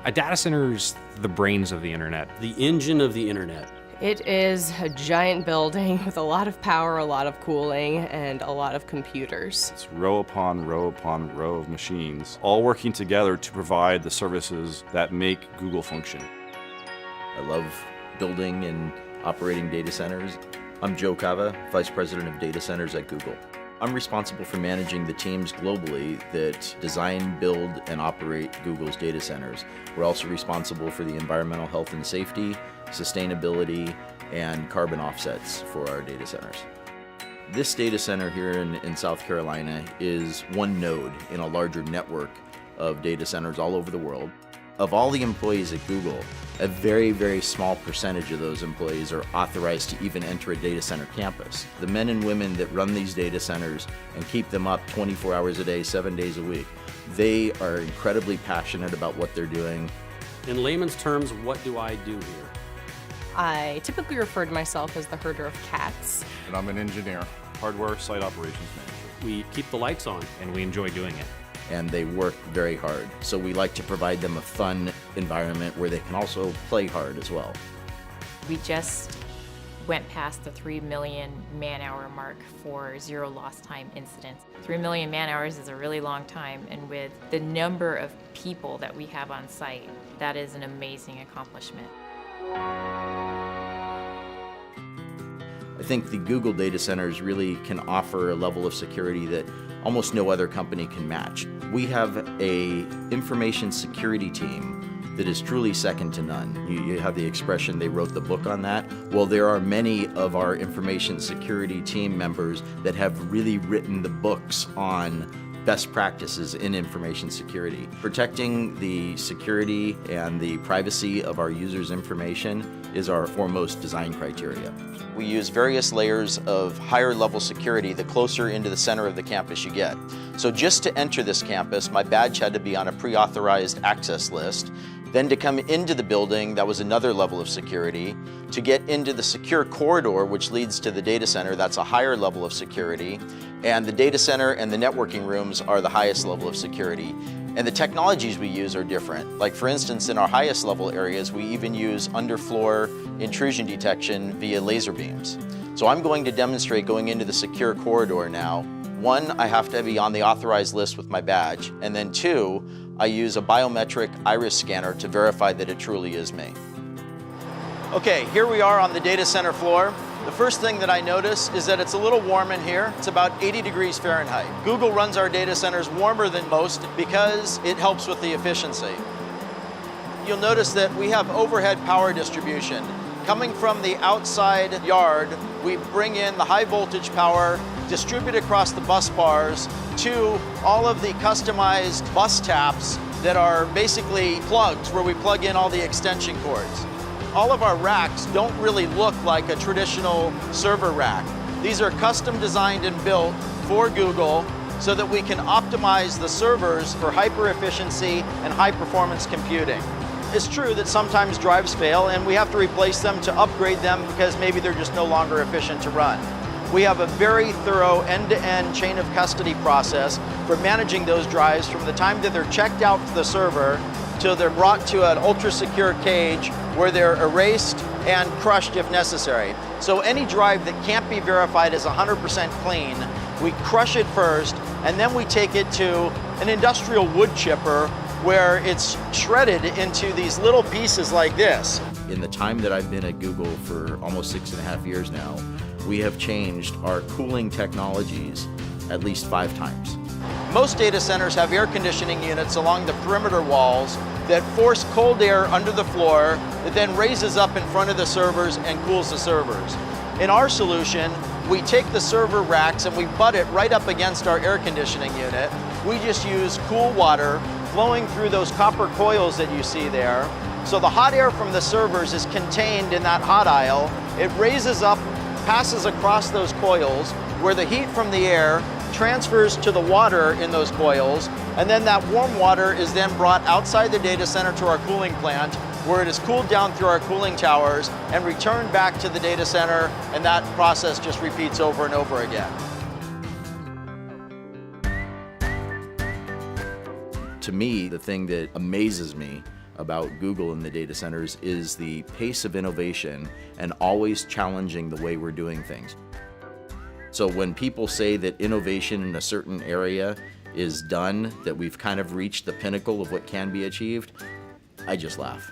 A data center's the brains of the internet. The engine of the internet. It is a giant building with a lot of power, a lot of cooling, and a lot of computers. It's row upon row upon row of machines, all working together to provide the services that make Google function. I love building and operating data centers. I'm Joe Cava, Vice President of Data Centers at Google. I'm responsible for managing the teams globally that design, build, and operate Google's data centers. We're also responsible for the environmental health and safety, sustainability, and carbon offsets for our data centers. This data center here in South Carolina is one node in a larger network of data centers all over the world. Of all the employees at Google, a very, very small percentage of those employees are authorized to even enter a data center campus. The men and women that run these data centers and keep them up 24 hours a day, 7 days a week, they are incredibly passionate about what they're doing. In layman's terms, what do I do here? I typically refer to myself as the herder of cats. And I'm an engineer, hardware site operations manager. We keep the lights on. And we enjoy doing it. And they work very hard. So we like to provide them a fun environment where they can also play hard as well. We just went past the 3 million man-hour mark for zero lost time incidents. 3 million man-hours is a really long time, and with the number of people that we have on site, that is an amazing accomplishment. I think the Google data centers really can offer a level of security that almost no other company can match. We have an information security team that is truly second to none. You have the expression, they wrote the book on that. Well, there are many of our information security team members that have really written the books on best practices in information security. Protecting the security and the privacy of our users' information is our foremost design criteria. We use various layers of higher level security the closer into the center of the campus you get. So just to enter this campus, my badge had to be on a pre-authorized access list. Then to come into the building, that was another level of security. To get into the secure corridor, which leads to the data center, that's a higher level of security. And the data center and the networking rooms are the highest level of security. And the technologies we use are different. Like for instance, in our highest level areas, we even use underfloor intrusion detection via laser beams. So I'm going to demonstrate going into the secure corridor now. One, I have to be on the authorized list with my badge. And then two, I use a biometric iris scanner to verify that it truly is me. Okay, here we are on the data center floor. The first thing that I notice is that it's a little warm in here. It's about 80 degrees Fahrenheit. Google runs our data centers warmer than most because it helps with the efficiency. You'll notice that we have overhead power distribution. Coming from the outside yard, we bring in the high voltage power, distribute across the bus bars to all of the customized bus taps that are basically plugs where we plug in all the extension cords. All of our racks don't really look like a traditional server rack. These are custom designed and built for Google so that we can optimize the servers for hyper efficiency and high performance computing. It's true that sometimes drives fail and we have to replace them to upgrade them because maybe they're just no longer efficient to run. We have a very thorough end-to-end chain of custody process for managing those drives from the time that they're checked out to the server till they're brought to an ultra-secure cage where they're erased and crushed if necessary. So any drive that can't be verified as 100% clean, we crush it first, and then we take it to an industrial wood chipper where it's shredded into these little pieces like this. In the time that I've been at Google for almost 6.5 years now, we have changed our cooling technologies at least 5 times. Most data centers have air conditioning units along the perimeter walls that force cold air under the floor that then raises up in front of the servers and cools the servers. In our solution, we take the server racks and we butt it right up against our air conditioning unit. We just use cool water flowing through those copper coils that you see there. So the hot air from the servers is contained in that hot aisle. It raises up, passes across those coils, where the heat from the air transfers to the water in those coils, and then that warm water is then brought outside the data center to our cooling plant, where it is cooled down through our cooling towers and returned back to the data center, and that process just repeats over and over again. To me, the thing that amazes me about Google in the data centers is the pace of innovation and always challenging the way we're doing things. So when people say that innovation in a certain area is done, that we've kind of reached the pinnacle of what can be achieved, I just laugh.